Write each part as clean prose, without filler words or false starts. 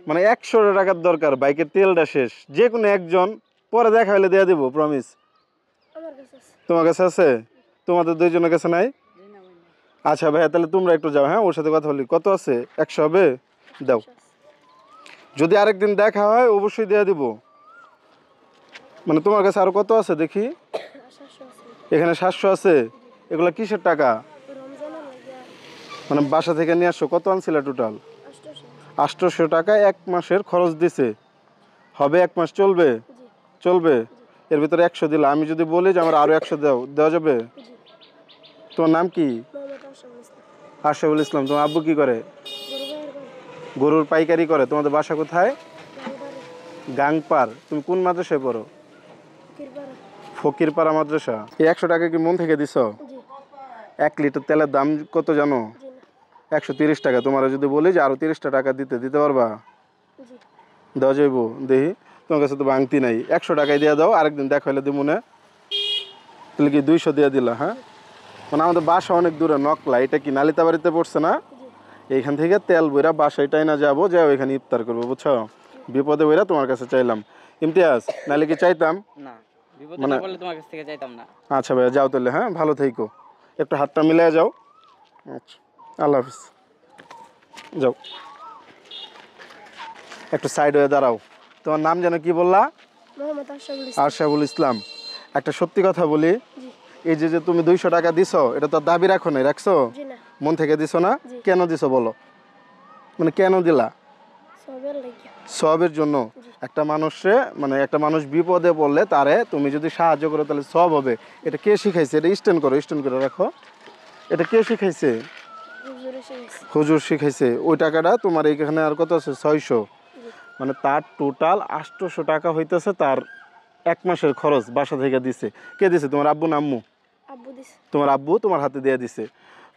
মানে 100 টাকার দরকার, বাইকের তেলটা শেষ, যে কোনো একজন পরে দেখা হলে দিয়ে দিব, প্রমিস। তোমার কাছে আছে? তোমাদের দুইজনের কাছে নাই? আচ্ছা ভাইয়া, তাহলে তোমরা একটু যাও, হ্যাঁ, ওর সাথে কথা বলি। কত আছে? 100 হবে? দাও। যদি আরেকদিন দেখা হয় অবশ্যই দিয়ে দিব। মানে তোমার কাছে আরো কত আছে দেখি? এখানে 700 আছে। এগুলা কিসের টাকা? মানে বাসা থেকে নিয়ে আসছো? কত আনছিল টোটাল? 800 টাকা 1 মাসের খরচ দিছে। হবে 1 মাস চলবে? চলবে। এর ভিতরে 100 দিলা, আমি যদি বলি যে আমার আরো 100 দাও, দেওয়া যাবে? তোমার নাম কি? আশরাফুল ইসলাম। তোমার আব্বু কি করে? গরুর পাইকারি করে। তোমাদের বাসা কোথায়? গাংপার। তুমি কোন মাদ্রাসায় পড়ো? ফকিরপাড়া মাদ্রাসা। এই 100 টাকা কি মন থেকে দিছো? 1 লিটার তেলের দাম কত জানো? 130 টাকা। তোমার যদি বলি যে আরো 30 টাকা দিতে পারবা? দেওয়া যাইব? দেখি, তোমার কাছে তো ভাঙতি নাই। 100 টাকায় দিয়ে দাও, আরেকদিন দেখা হলে দিব না। তাহলে কি 200 দিয়ে দিলা? হ্যাঁ, মানে আমাদের বাসা অনেক দূরে, নকলা। এটা কি নালিতাবাড়িতে পড়ছে না? এইখান থেকে তেল বইরা বাসায় টাইনা যাবো, যাই ওইখানে ইফতার করবো, বুঝছো? বিপদে বইরা তোমার কাছে চাইলাম। ইমতিয়াজ, নাহলে কি চাইতাম না, বিপদে না বললে তোমার কাছ থেকে চাইতাম না। আচ্ছা ভাইয়া, যাও তাহলে। হ্যাঁ, ভালো থেকো, একটু হাতটা মিলাই যাও। আচ্ছা, আল্লাহ হাফিজ। যাও, একটু সাইড হয়ে দাঁড়াও। তোমার নাম যেন কি বললা? আশরাফুল ইসলাম। একটা সত্যি কথা বলি, এই যে তুমি 200 টাকা দিছো, এটা তো দাবি রাখো নাই, রাখছো? মন থেকে দিছো না? কেন দিছো বলো? মানে কেন দিলা? সবের জন্য। একটা মানুষে, মানে একটা মানুষ বিপদে পড়লে তারে তুমি যদি সাহায্য করো তাহলে সব হবে। এটা কে শিখাইছে? এটা স্ট্যান্ড করে রাখো। এটা কে শিখাইছে? হুজুর শিখাইছে। ওই টাকাটা তোমার এইখানে আর কত আছে? 600। মানে তার টোটাল 800 টাকা হইতেছে তার 1 মাসের খরচ বাসা থেকে দিছে। কে দিছে? তোমার আব্বু না আম্মু? তোমার আব্বু তোমার হাতে দিয়ে দিছে।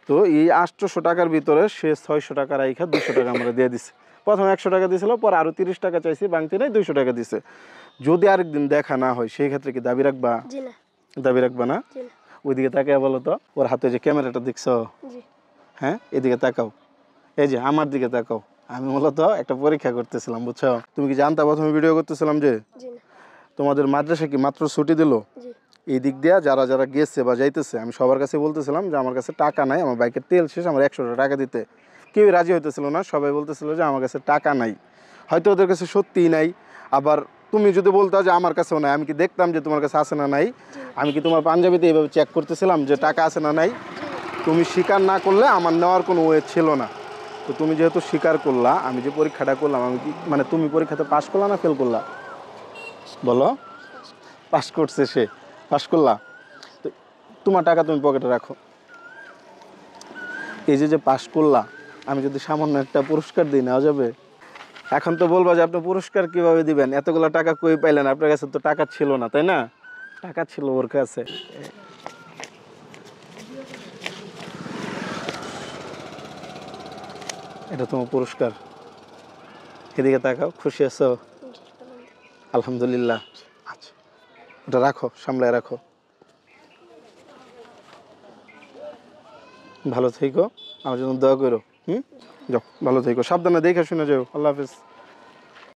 তো এই 800 টাকার ভিতরে সে 600 টাকা রাইখা 200 টাকা আমরা দিয়ে দিছে। প্রথমে 100 টাকা দিয়েছিল, পরে আরো 30 টাকা চাইছি, বাংতি নাই, 200 টাকা দিছে। যদি আরেকদিন দেখা না হয় সেই ক্ষেত্রে কি দাবি রাখবা? দাবি রাখবা না? ওইদিকে তাকায় বলো তো, ওর হাতে যে ক্যামেরাটা দেখছো, হ্যাঁ, এদিকে তাকাও, এই যে আমার দিকে তাকাও। আমি মূলত একটা পরীক্ষা করতেছিলাম, বুঝছো? তুমি কি জানতা প্রথমে ভিডিও করতেছিলাম যে তোমাদের মাদ্রাসা কি মাত্র ছুটি দিল? এই দিক দিয়ে যারা যারা গেছে বা যাইতেছে, আমি সবার কাছে বলতেছিলাম যে আমার কাছে টাকা নাই, আমার বাইকের তেল শেষ, আমার 100 টাকা দিতে। কেউ রাজি হইতেছিল না, সবাই বলতেছিল যে আমার কাছে টাকা নাই। হয়তো ওদের কাছে সত্যিই নাই, আবার তুমি যদি বলতো যে আমার কাছেও নাই, আমি কি দেখতাম যে তোমার কাছে আছে না নাই? আমি কি তোমার পাঞ্জাবিতে এইভাবে চেক করতেছিলাম যে টাকা আছে না নাই? তুমি স্বীকার না করলে আমার নেওয়ার কোনো ওয়ে ছিল না। তো তুমি যেহেতু স্বীকার করলা, আমি যে পরীক্ষাটা করলাম, আমি কি মানে তুমি পরীক্ষাতে পাস করলা না ফেল করলা? বলো। পাস করছে সে, পাস করলা। তো তোমার টাকা তুমি পকেটে রাখো। এই যে পাস করলা, আমি যদি সামান্য একটা পুরস্কার দিই, নেওয়া যাবে? এখন তো বলবা যে আপনি পুরস্কার কিভাবে দিবেন, এতগুলো টাকা কই পাইলেন? আপনার কাছে তো টাকা ছিল না, তাই না? টাকা ছিল ওর কাছে। এটা তোমার পুরস্কার। এদিকে তাকাও, খুশি আছো? আলহামদুলিল্লাহ। আচ্ছা, ওটা রাখো, সামলায় রাখো। ভালো থেকো, আমার জন্য দোয়া করো। যাও, ভালো থেকো, সাবধানে দেখে শুনে যাও। আল্লাহ হাফেজ।